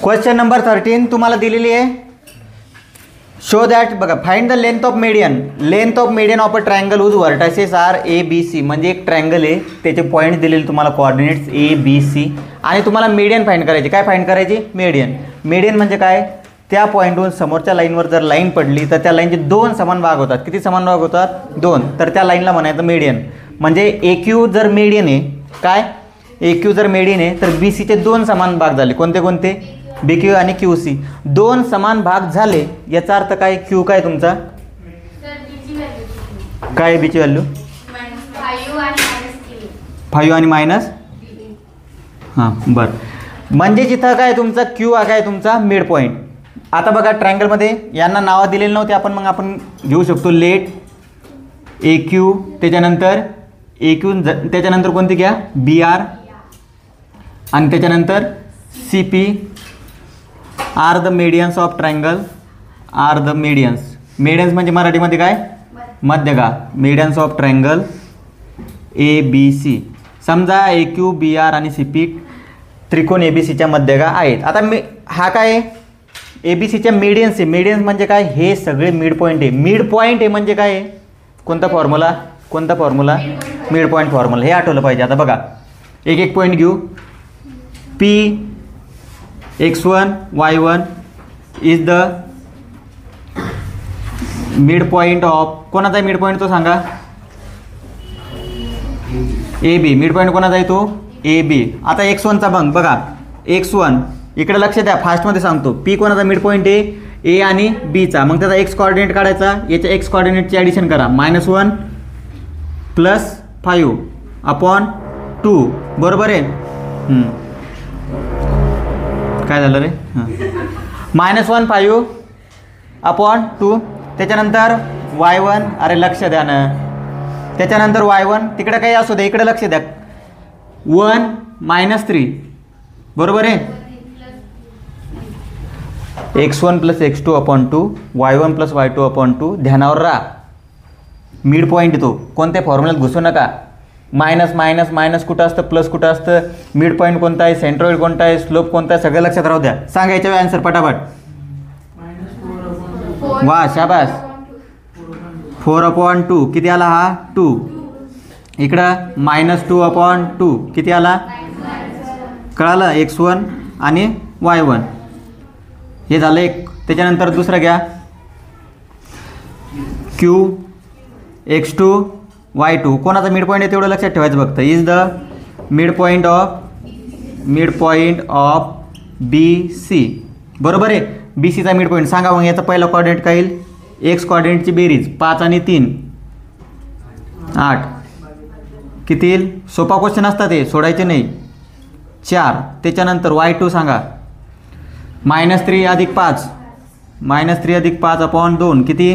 Question number 13 तुम्हाला दिलेली आहे. शो दॅट बघा find the length of median of a triangle whose vertices are A B C. म्हणजे एक ट्रायंगल आहे त्याचे पॉईंट दिलेले तुम्हाला कोऑर्डिनेट्स ए बी सी आणि तुम्हाला मीडियन फाइंड करायची. काय फाइंड करायची? मीडियन म्हणजे काय? त्या पॉईंटहून समोरच्या लाईनवर जर लाईन पडली तर त्या लाईनचे दोन समान भाग होतात. किती समान भाग होतात? दोन. तर त्या लाईनला म्हणायचं मीडियन. म्हणजे ए क्यू जर मीडियन आहे, काय ए क्यू जर मीडियन आहे तर बी सीचे दोन समान भाग झाले. कोणते कोणते? बी क्यू आणि क्यू सी. दोन समान भाग झाले याचा अर्थ काय? क्यू काय तुमचा? काय बीची व्हॅल्यू? 5 आणि मायनस. हां बरं. म्हणजे जिथं काय तुमचा क्यू हा काय तुमचा मिड पॉईंट. आता बघा ट्रायंगलमध्ये यांना नावं दिलेली नव्हती आपण घेऊ शकतो. लेट ए क्यू, त्याच्यानंतर ए क्यू, त्याच्यानंतर कोणती घ्या? बी आर आणि त्याच्यानंतर C P R the medians of triangle. Are the medians म्हणजे मराठीमध्ये काय? मध्यगा. Medians of triangle A B C. समजा ए क्यू बी आर आणि सी पी त्रिकोण ए बी सीच्या मध्यगा आहेत. आता हा काय? ए बी सीच्या मीडियन्स आहे. मीडियन्स म्हणजे काय? हे सगळे मिड पॉईंट आहे. मिड पॉईंट आहे म्हणजे काय? कोणता फॉर्म्युला? Mid point formula. हे आठवलं पाहिजे. आता बघा एक एक पॉईंट घेऊ. P x1 y1 is the mid point of. कोणाचा आहे मिड पॉईंट तो सांगा? A B. मिड पॉईंट कोणाचा आहे तो? ए बी. आता x1चा बघा x1 इकडे लक्ष द्या, फास्टमध्ये सांगतो. पी कोणाचा मिड पॉईंट आहे? ए आणि बीचा. मग त्याचा एक्स कॉर्डिनेट काढायचा. याच्या एक्स कॉर्डिनेटची ॲडिशन करा. -1 + 5 अपॉन 2. बरोबर आहे? काय झालं रे? हां -1 5 अपॉन 2. त्याच्यानंतर y1. अरे लक्ष द्या ना. त्याच्यानंतर y1 तिकडे काही असू दे, इकडे लक्ष द्या. 1 - 3. बरोबर आहे? x1 + x2 upon 2 y1 + y2 upon 2. ध्यानावर राहा, मिड पॉईंट येतो. कोणत्या फॉर्म्युल्यात घुसू नका. मायनस कुठं असतं, प्लस कुठं असतं, मिड पॉईंट कोणता आहे, सेंट्रॉइड कोणता आहे, स्लोप कोणता आहे, सगळं लक्षात राहू द्या. सांगायच्या वेळी आन्सर पटापट. वा शाबास. 4/2 किती आला? हा 2. इकडं -2 अपॉन 2 किती आला? कळालं? x1 आणि y1 हे झालं एक. त्याच्यानंतर दुसरं घ्या. q x2 y2 कोणाचा मिड पॉईंट आहे तेवढं लक्षात ठेवायचं फक्त. Is the mid point of B C. बरोबर आहे? बी सीचा मिड पॉईंट सांगा. मग याचा पहिला कॉर्डिनेट काय येईल? एक्स कॉर्डिनेटची बेरीज 5 आणि 3 8 किती येईल? सोपा क्वेश्चन असतात ते, सोडायचे नाही. 4. त्याच्यानंतर y2 सांगा. -3 + 5 -3 + 5 अपॉन 2 किती?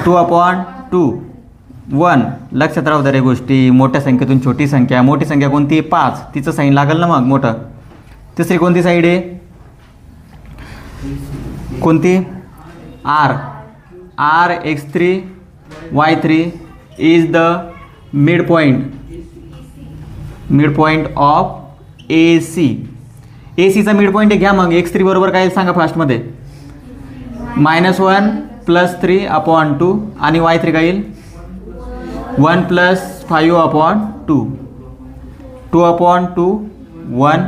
2/2 1. लक्षात राहू द्या रे गोष्टी. मोठ्या संख्येतून छोटी संख्या. मोठी संख्या कोणती? 5. तिचं साईन लागेल ना मग मोठं. तिसरी कोणती साईड आहे? कोणती? r x3 y3 is the mid point of A C. A सीचा मिड पॉईंट घ्या. मग x3 बरोबर काय सांगा फास्टमध्ये? -1 + 3 अपॉन 2 आणि y3 काय येईल? 1 + 5 अपॉन 2 2/2 1.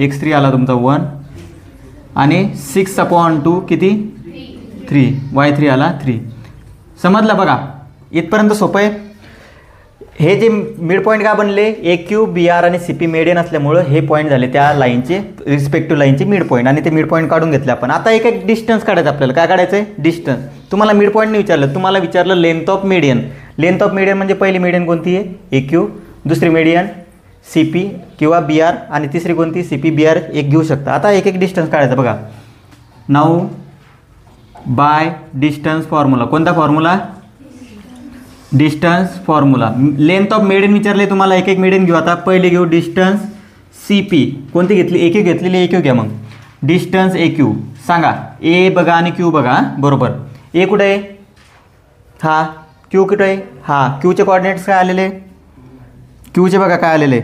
x3 आला तुमचा 1 आणि 6/2 किती? 3. y3 आला 3. समजलं? बघा इथपर्यंत सोपं आहे. हे जे मिड पॉईंट का बनले? ए क्यू बी आर आणि सी पी मीडियन असल्यामुळं हे पॉईंट झाले त्या लाईनचे, रिस्पेक्टिव्ह लाईनचे मिड पॉईंट. आणि ते मिड पॉईंट काढून घेतले आपण. आता एक डिस्टन्स काढायचं आपल्याला. काय काढायचं आहे? डिस्टन्स. तुम्हाला मिड पॉईंट नाही विचारलं, तुम्हाला विचारलं length of median. Length of median म्हणजे पहिली मीडियन कोणती आहे? ए क्यू. दुसरी मीडियन सी पी किंवा बी आर आणि तिसरी कोणती? सी पी बी आर. एक घेऊ शकता. आता एक डिस्टन्स काढायचं. बघा नाऊ बाय डिस्टन्स फॉर्म्युला. कोणता formula? Distance formula. Length of median विचारले तुम्हाला. एक मीडियन घेऊ. आता पहिले घेऊ डिस्टन्स सी पी. कोणती घेतली? ए क्यू घेतलेली. ए क्यू घ्या. मग डिस्टन्स ए क्यू सांगा. ए बघा आणि क्यू बघा. बरोबर. ए कुठे आहे? हा. क्यू कुठे आहे? हा. क्यूचे कॉर्डिनेट्स काय आलेले? क्यूचे बघा काय आलेले?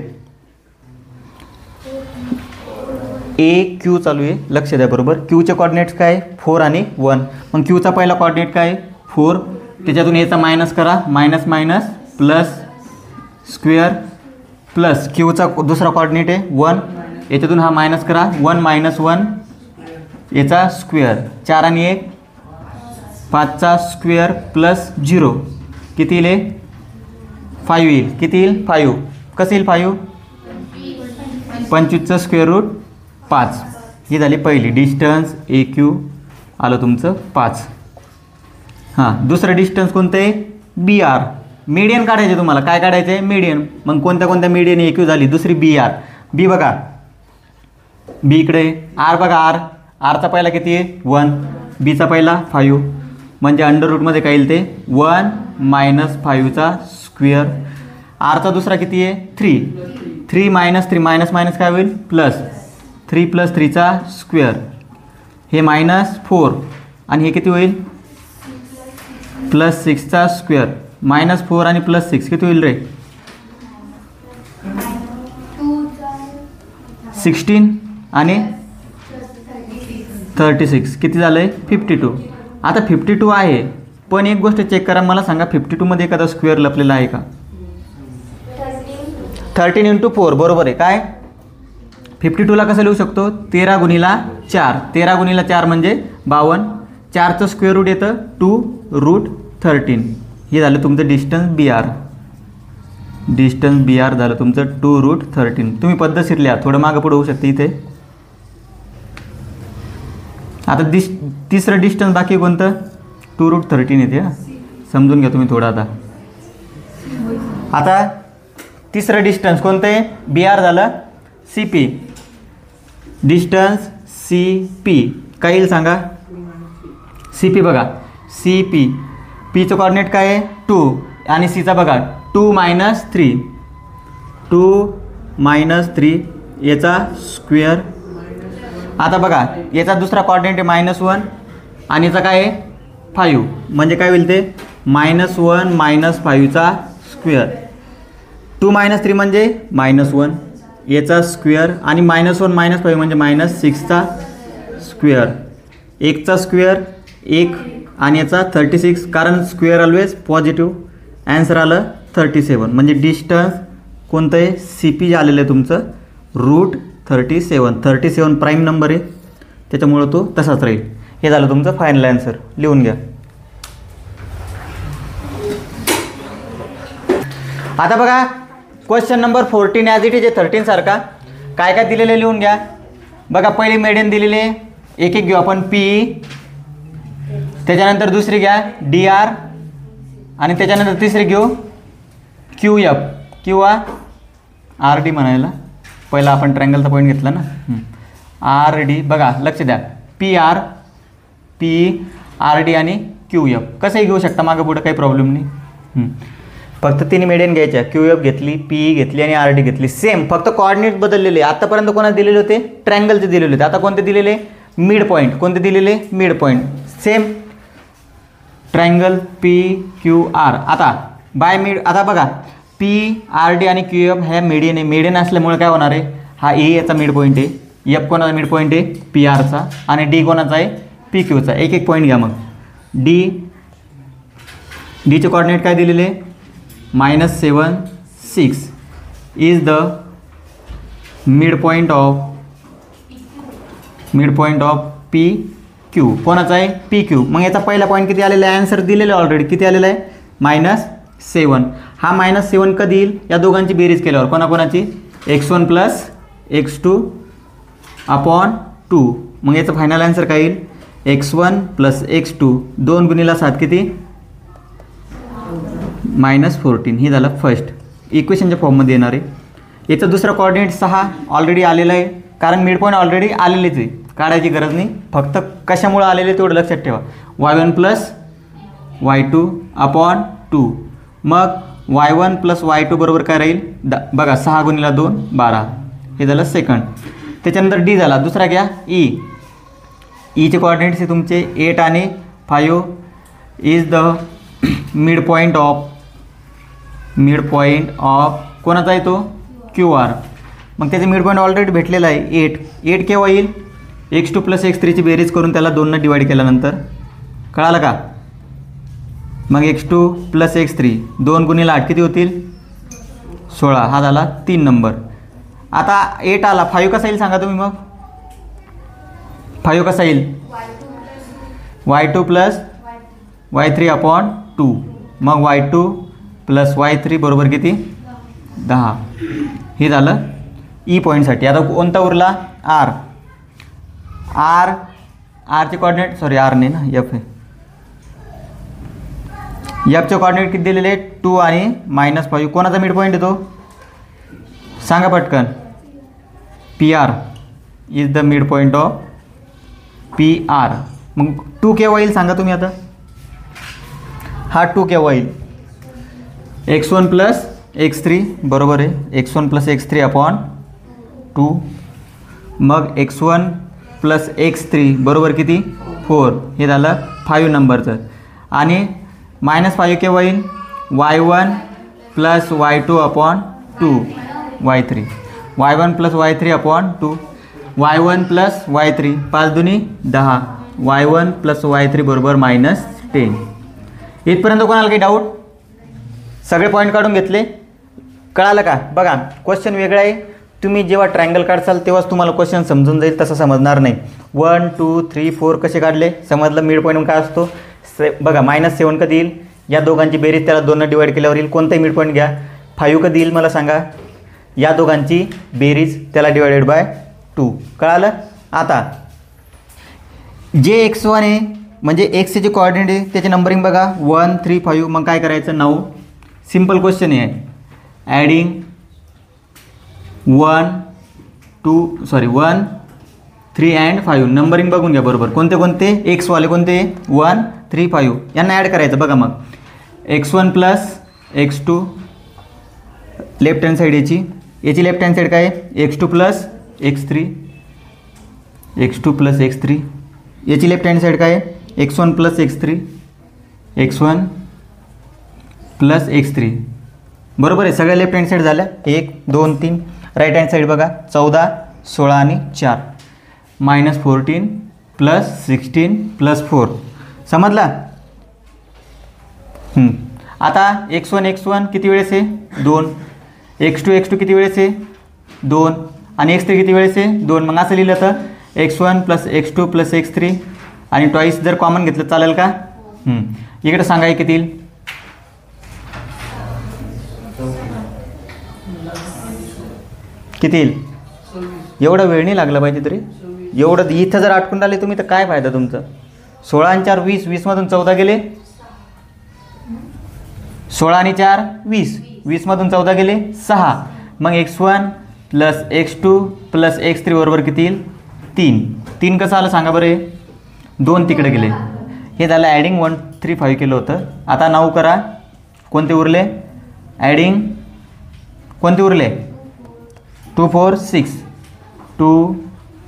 ए क्यू चालू आहे, लक्ष द्या बरोबर. क्यूचे कॉर्डिनेट्स काय 4 आणि 1. मग क्यूचा पहिला कॉर्डिनेट काय 4, त्याच्यातून एचा मायनस करा, minus minus plus square plus क्यूचा दुसरा कॉर्डिनेट आहे 1, याच्यातून हा मायनस करा 1 मायनस 1 याचा स्क्वेअर, 4 आणि 1 5चा स्क्वेअर प्लस 0 किती येईल 5 येईल. किती येईल 5. कसं येईल 5? 25चं स्क्वेअर रूट 5. ही झाली पहिली डिस्टन्स ए क्यू आलं तुमचं 5. हां, दुसरं डिस्टन्स कोणतं आहे बी आर. मीडियन काढायचे तुम्हाला, काय काढायचं आहे मीडियन. मग कोणत्या कोणत्या मीडियन ए क्यू झाली, दुसरी बी आर. बी बघा, बी इकडे, आर बघा, आरचा पहिला किती आहे 1, बीचा पहिला 5, म्हणजे अंडर रूटमध्ये काय येईल ते 1 मायनस 5चा स्क्वेअर. आरचा दुसरा किती आहे 3, 3 मायनस 3 मायनस मायनस काय होईल प्लस, 3 प्लस 3चा स्क्वेअर, हे मायनस 4 आणि हे किती होईल प्लस 6चा स्क्वेअर. मायनस 4 आणि प्लस 6 किती होईल रे 16 आणि 36 किती झालं आहे 52. आता 52 आहे, पण एक गोष्ट चेक करा, मला सांगा 52 मध्ये एखादा स्क्वेअर लपलेला आहे का. 13 × 4 बरोबर आहे. काय 52ला कसं लिहू शकतो 13 गुणिला 4, 13 गुणिला 4 म्हणजे 52, 4चं स्क्वेअर रूट येतं 2√13. हे झालं तुमचं डिस्टन्स बी आर. डिस्टन्स बी आर झालं तुमचं 2√13. तुम्ही पद्धतशीर लिहा, थोडं मागं पुढं होऊ शकते इथे. आता तिसरं डिस्टन्स बाकी कोणतं 2√13 येते. हां, समजून घ्या तुम्ही थोडं. आता तिसरं डिस्टन्स कोणतं आहे बी आर झालं C P. Distance C P काय येईल सांगा. सी पी बघा, सी पी, पीचं कॉर्डिनेट काय आहे 2 आणि सीचा बघा 2 मायनस 3, 2 मायनस 3 याचा स्क्वेअर. आता बघा याचा दुसरा कॉर्डिनेट आहे -1 आणि याचा काय आहे 5, म्हणजे काय होईल ते -1 मायनस 5चा स्क्वेअर. 2 मायनस 3 म्हणजे -1 याचा स्क्वेअर आणि -1 मायनस 5 म्हणजे -6चा स्क्वेअर. 1चा स्क्वेअर 1 आणि याचा 36, कारण स्क्वेअर ऑलवेज पॉझिटिव्ह. ॲन्सर आलं 37. म्हणजे डिस्टन्स कोणतं आहे सी पी आलेलं आहे तुमचं √37. 37 प्राईम नंबर आहे, त्याच्यामुळं तो तसाच राहील. हे झालं तुमचं फायनल ॲन्सर. लिहून घ्या. आता बघा question number 14 as it is 13 सारखा. काय काय दिलेलं लिहून घ्या. बघा पहिली मेडियन दिलेली आहे, एक एक घेऊ आपण पी, त्याच्यानंतर दुसरी घ्या डी आर आणि त्याच्यानंतर तिसरी घेऊ क्यू एफ किंवा आर डी म्हणायला. पहिला आपण ट्रँगलचा पॉईंट घेतला ना, आर डी. बघा लक्ष द्या, पी आर डी आणि क्यू एफ कसंही घेऊ शकता, मागं पुढं काही प्रॉब्लेम नाही. फक्त 3 मेडियन घ्यायच्या, क्यू एफ घेतली, पी घेतली आणि आर डी घेतली. सेम, फक्त कॉर्डिनेट बदललेले. आतापर्यंत कोणाला दिलेले होते ट्रँगलचे दिलेले होते, आता कोणते दिलेले मिड पॉईंट. कोणते दिलेले mid point. Same triangle P Q R. आता बाय मिड, आता बघा पी आर डी आणि क्यू एफ ह्या मेडियन आहे. मेडियन असल्यामुळे काय होणार आहे, हा ए याचा मिड पॉईंट आहे, एफ कोणाचा मिड पॉईंट आहे पी आरचा आणि डी कोणाचा आहे पी क्यूचा. एक एक पॉईंट घ्या. मग डीचे कॉर्डिनेट काय दिलेले -7 6 is the mid point of P Q. कोणाचा आहे पी क्यू. मग याचा पहिला पॉईंट किती आलेला आहे, आन्सर दिलेला आहे ऑलरेडी. किती आलेला आहे -7. हा -7 कधी येईल, या दोघांची बेरीज केल्यावर. कोणाकोणाची x1 प्लस x2 अपॉन 2. मग याचं फायनल आन्सर काय येईल x1 प्लस x2 2 गुणिला 7 किती -14. ही झालं फर्स्ट इक्वेशनच्या फॉर्ममध्ये येणार आहे. याचं दुसरं कॉर्डिनेट 6 ऑलरेडी आलेलं आहे, कारण मिड पॉईंट ऑलरेडी आलेलेच आहे, काढायची गरज नाही. फक्त कशामुळं आलेले तेवढं लक्षात ठेवा. y1 plus y2 upon 2. मग y1 प्लस y2 बरोबर काय राहील बघा 6 गुणिला 2 12. हे झालं सेकंड. त्याच्यानंतर डी झाला. दुसरा घ्या ईचे कॉर्डिनेट्स आहे तुमचे 8 आणि 5 is the mid point of कोणाचा आहे तो क्यू आर. मग त्याचे मिड पॉईंट ऑलरेडी भेटलेला आहे 8. 8 केव्हा येईल? x2 + x3ची बेरीज करून त्याला 2ने डिवाईड केल्यानंतर. कळालं का? मग x2 + x3 2 × 8 किती होतील? 16. हा झाला 3 नंबर. आता 8 आला, 5 कसा येईल सांगा तुम्ही मग? 5 कसा येईल? y2 + y3/2. मग y2 + y3 बरोबर किती? 10. हे झालं ई पॉईंटसाठी. आता कोणता उरला? आर. आरचे कॉर्डिनेट, सॉरी आर नाही ना, एफ आहे. एफचे कॉर्डिनेट किती दिलेले? 2 आणि -5. कोणाचा मिड पॉईंट येतो सांगा पटकन? PR is the mid point of PR. मग 2 केव्हा येईल सांगा तुम्ही? आता हा 2 केव्हा येईल? x1 + x3 बरोबर आहे. x1 + x3/2. मग x1 + x3 बरोबर किती? 4. हे झालं 5 नंबरचं. आणि -5 केव्हा येईल? y1 + y2/2 y3. y1 + y3/2. y1 + y3 5 दुनी 10. y1 + y3 बरोबर -10. इथपर्यंत कोणाला काही डाऊट? सगळे पॉईंट काढून घेतले? कळालं का? बघा क्वेश्चन वेगळा आहे. तुम्ही जेव्हा ट्रायंगल काढसाल तेव्हाच तुम्हाला क्वेश्चन समजून जाईल, तसं समजणार नाही. 1 2 3 4 कसे काढले समजलं. मिड पॉईंट काय असतो? बघा -7 कधी येईल? या दोघांची बेरीज त्याला 2ने डिवाईड केल्यावर येईल. कोणताही मिड पॉईंट घ्या. 5 कधी येईल मला सांगा? या दोघांची बेरीज त्याला /2. कळालं? आता जे x1 आहे म्हणजे x चे कॉर्डिनेट आहे त्याची नंबरिंग बघा 1 3 5. मग काय करायचं? 9. सिंपल क्वेश्चन आहे. Adding 1 3 and 5. नंबरिंग बघून घ्या बरोबर. कोणते कोणते? एक्सवाले कोणते? 1 3 5. यांना ॲड करायचं. बघा मग x1 + x2 left hand side याची लेफ्ट हँड साईड काय आहे? x2 + x3. x2 + x3. याची लेफ्ट हँड साईड काय आहे? x1 + x3. x1 + x3 बरोबर आहे. सगळ्या लेफ्ट हँड साईड झाल्या. 1 2 3. राईट हँड साईड बघा 14 16 आणि 4 -14 + 16 + 4. समजला? आता x1 किती वेळेस आहे? 2. x2 किती वेळेस आहे? 2. आणि x3 किती वेळेस आहे? 2. मग असं लिहिलं तर x1 + x2 + x3 आणि ट्वाईस जर कॉमन घेतलं चालेल का? इकडे सांगा किती येईल? किती येईल? एवढा वेळ नाही लागला पाहिजे तरी. एवढं इथं जर अटकून राहिले तुम्ही तर काय फायदा तुमचा? 16 आणि 4 20. 20 मधून 14 गेले. 16 आणि 4 20. 20 मधून 14 गेले 6. मग x1 + x2 + x3 बरोबर किती येईल? 3. 3 कसं आलं सांगा बरं? 2 तिकडे गेले. हे झालं ॲडिंग 1 3 5 केलं होतं. आता 9 करा. कोणते उरले? ॲडिंग कोणते उरले? 2 4 6. 2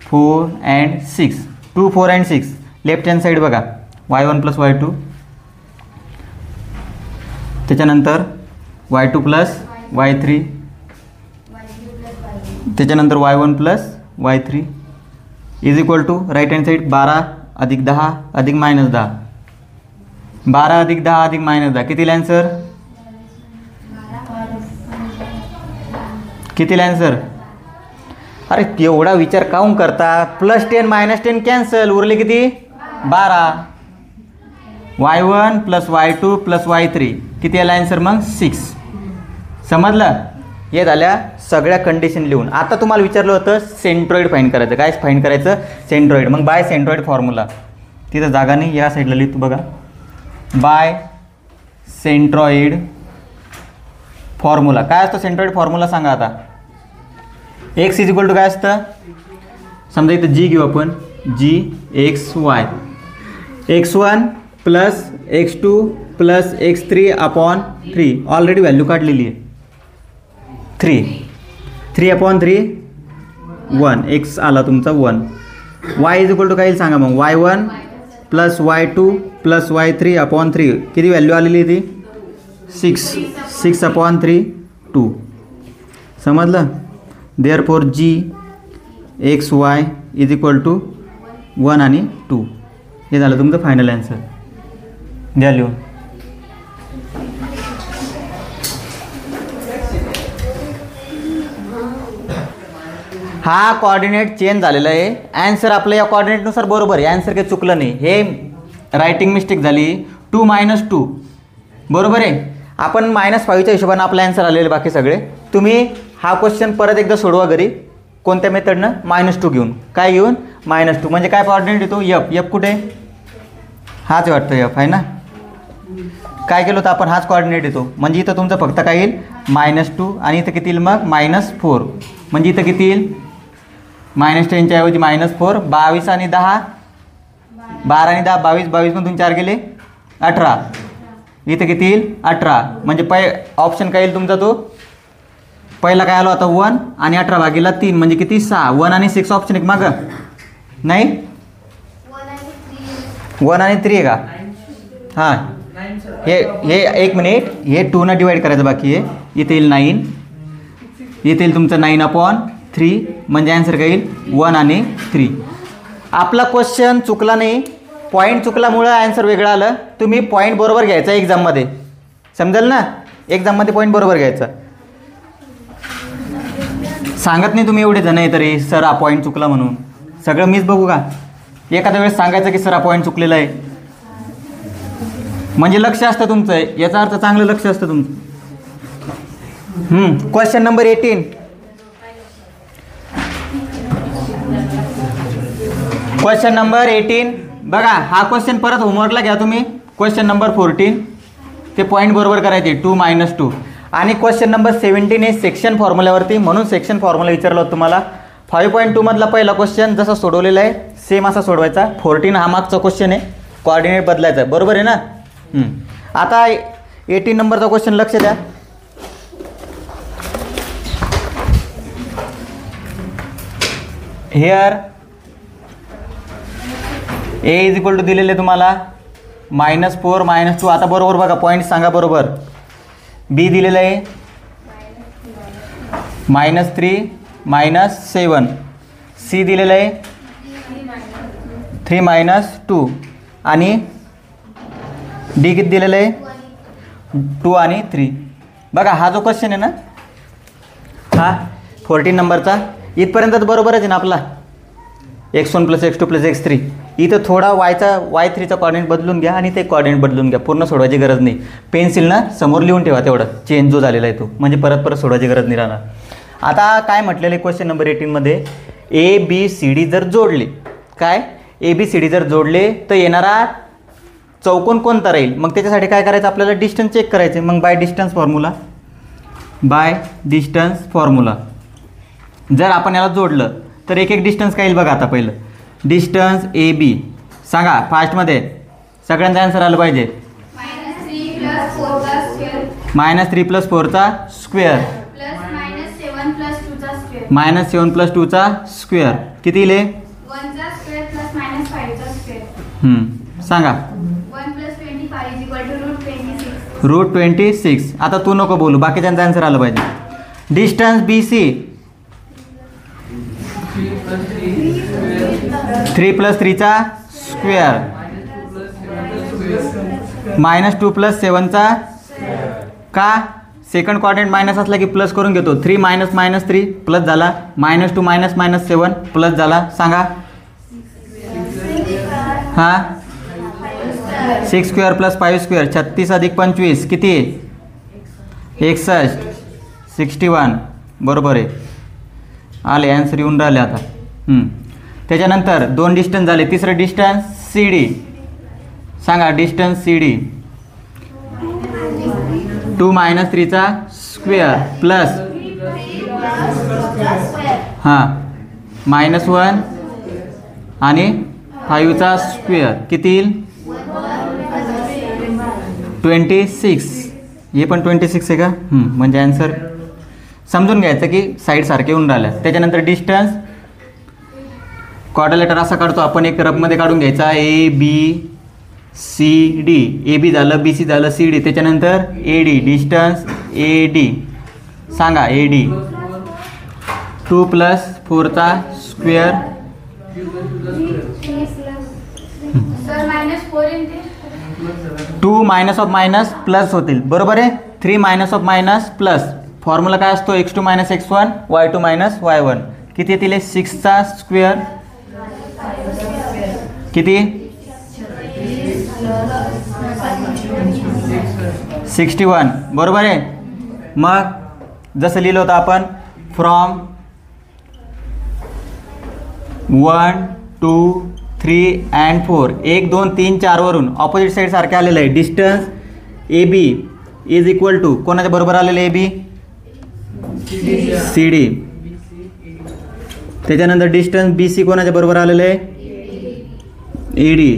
4 and 6. 2 4 and 6. Left hand side बघा y1 + y2. त्याच्यानंतर y2 + y3. त्याच्यानंतर y1 + y3 is equal to right hand side 12 + 10 + -10. 12 + 10 + -10 किती आन्सर? किती आन्सर? अरे एवढा विचार काऊन करता? +10 -10 कॅन्सल. उरले किती? 12. y1 + y2 + y3 किती आला आन्सर? मग 6. समजलं? हे झाल्या सगळ्या कंडिशन लिहून. आता तुम्हाला विचारलं होतं सेंट्रॉइड फाईंड करायचं. काय फाईंड करायचं? सेंट्रॉइड. मग बाय सेंट्रॉइड फॉर्म्युला. तिथं जागा नाही, या साईडला लिहितो बघा. By centroid formula. काय असतं सेंट्रॉइड फॉर्म्युला सांगा आता? x इज इक्वल टू काय असतं? समजा इथं g घेऊ आपण. g x1 + x2 + x3/3. Already value काढलेली आहे. 3/3 1. x आला तुमचा 1. y इज इक्वल टू काय येईल सांगा मग? y1 + y2 + y3/3 किती व्हॅल्यू आलेली ती? 6. 6/3 2. समजलं? Therefore GXY is equal to 1 आणि 2. हे झालं तुमचं फायनल आन्सर. द्या लिहून. हा कोऑर्डिनेट चेंज झालेला आहे. ॲन्सर आपलं या कोऑर्डिनेटनुसार बरोबर आहे. ॲन्सर काही चुकलं नाही. हे रायटिंग मिस्टेक झाली. 2 - 2 बरोबर आहे. आपण -5च्या हिशोबाने आपला ॲन्सर आलेले बाकी सगळे. तुम्ही हा क्वेश्चन परत एकदा सोडवा घरी. कोणत्या मेथडनं? -2 घेऊन. काय घेऊन? -2 म्हणजे काय कोऑर्डिनेट येतो? F कुठे? हाच वाटतं F आहे ना. काय केलं होतं आपण? हाच कोऑर्डिनेट येतो. म्हणजे इथं तुमचं फक्त काय येईल? -2 आणि इथं किती येईल मग? -4. म्हणजे इथं किती येईल? -10च्या ऐवजी -4. 22 आणि 10 12 आणि 10 22. 22 मधून 4 गेले 18. इथं किती येईल? 18. म्हणजे ऑप्शन काय येईल तुमचा? तो पहिला काय आला होता? 1 आणि 18/3 म्हणजे किती? 6. 1 आणि 6 ऑप्शन एक मागं नाही. 1 आणि 3 आहे का? हां हे 1 मिनिट. हे 2 डिवाइड करायचं बाकी आहे. इथे येईल 9. इथे येईल तुमचं 9/3 म्हणजे ॲन्सर काय येईल? 1 आणि 3. आपला क्वेश्चन चुकला नाही. पॉईंट चुकल्यामुळं ॲन्सर वेगळं आलं. तुम्ही पॉईंट बरोबर घ्यायचा एक्झाममध्ये. समजेल ना? एक्झाममध्ये पॉईंट बरोबर घ्यायचा. सांगत नाही तुम्ही एवढे जण आहे तरी सर हा पॉईंट चुकला म्हणून. सगळं मीच बघू का? एखाद्या वेळेस सांगायचं की सर हा पॉईंट चुकलेला आहे. म्हणजे लक्ष असतं तुमचं. याचा अर्थ चांगलं लक्ष असतं तुमचं. Question number 18. क्वेश्चन नंबर 18 बघा. हा क्वेश्चन परत होमवर्कला घ्या तुम्ही. क्वेश्चन नंबर 14 ते पॉईंट बरोबर करायचे. 2 - 2. आणि क्वेश्चन नंबर 17 हे सेक्शन फॉर्म्युल्यावरती. म्हणून सेक्शन फॉर्म्युला विचारला होता तुम्हाला. 5.2 मधला पहिला क्वेश्चन जसा सोडवलेला आहे सेम असा सोडवायचा. 14 हा मागचा क्वेश्चन आहे. कोऑर्डिनेट बदलायचा. बरोबर आहे ना? आता 18 नंबरचा क्वेश्चन लक्ष द्या. Here A is equal to दिलेले तुम्हाला -4 - 2. आता बरोबर बघा पॉईंट सांगा बरोबर. B दिलेलं आहे -3 - 7. C दिलेलं आहे 3 - 2 आणि D किती दिलेलं आहे? 2 आणि 3. बघा हा जो क्वेश्चन आहे ना हा 14 नंबरचा इथपर्यंत तर बरोबरच आहे ना आपला. x1 + x2 + x3. इथं थोडा y3चा कोऑर्डिनेट बदलून घ्या आणि ते कोऑर्डिनेट बदलून घ्या. पूर्ण सोडवायची गरज नाही. पेन्सिलनं समोर लिहून ठेवा तेवढं चेंज जो झालेला आहे तो. म्हणजे परत सोडवायची गरज नाही राहणार. आता काय म्हटलेलं आहे क्वेश्चन नंबर 18 मध्ये? ABCD जर जोडले, काय ABCD जर जोडले तर येणारा चौकोन कोणता राहील? मग त्याच्यासाठी काय करायचं आपल्याला? डिस्टन्स चेक करायचे. मग बाय डिस्टन्स फॉर्म्युला जर आपण याला जोडलं तर एक डिस्टन्स काय येईल बघा. आता पहिलं डिस्टन्स AB सांगा फास्टमध्ये. सगळ्यांचा आन्सर आलं पाहिजे. -3 + 4चा स्क्वेअर -7 + 2चा स्क्वेअर किती येईल? 1चा स्क्वेअर + -5चा स्क्वेअर. सांगा. 1 + 25 = √26. √26. आता तू नको बोलू. बाकीच्यांचा आन्सर आलं पाहिजे. डिस्टन्स BC 3 + 3चा स्क्वेअर -2 + 7चा. का? सेकंड कोऑर्डिनेट मायनस असला की प्लस करून घेतो. 3 - -3 प्लस झाला. -2 - -7 प्लस झाला. सांगा. हां 6 स्क्वेअर + 5 स्क्वेअर 36 + 25 किती? 61. 61 बरोबर आहे. आले ॲन्सर येऊन राहिले आता. त्याच्यानंतर 2 डिस्टन्स झाले. तिसरं डिस्टन्स CD सांगा. डिस्टन्स CD 2 - 3चा स्क्वेअर प्लस हां -1 आणि 5चा स्क्वेअर किती येईल? 26. हे पण 26 आहे का? म्हणजे ॲन्सर समजून घ्यायचं की साईड सारखे येऊन राहिल्या. त्याच्यानंतर डिस्टन्स क्वाड्रिलेटर असा काढतो आपण. एक रफमध्ये काढून घ्यायचा. ABCD. AB झालं, BC झालं, CD. त्याच्यानंतर AD. डिस्टन्स AD सांगा. AD 2 प्लस 4चा स्क्वेअर सर मायनस 4 येते 2 मायनस ऑफ मायनस प्लस होतील बरोबर आहे. 3 minus of minus plus formula काय असतो x2 minus x1 y2 minus y1 किती येतील 6चा स्क्वेअर किती 61 बरोबर आहे. मग जसं लिहिलं होतं आपण फ्रॉम 1 2 3 अँड 4 1 2 3 4 वरून ऑपोजिट साईड सारखे आलेलं आहे. Distance A B is equal to कोणाच्या बरोबर आलेलं आहे ए बी सी डी. त्याच्यानंतर डिस्टन्स बी सी कोणाच्या बरोबर आलेलं आहे ए डी.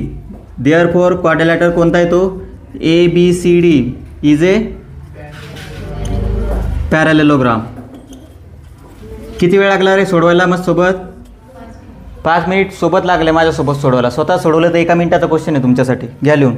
देअरफॉर क्वाड्रिलॅटरल कोणता आहे तो A B C D is a parallelogram. किती वेळ लागला रे सोडवायला मग सोबत 5 मिनिट सोबत लागले माझ्यासोबत सोडवायला. स्वतः सोडवलं तर 1 मिनिटाचा क्वेश्चन आहे तुमच्यासाठी. घ्या लिहून.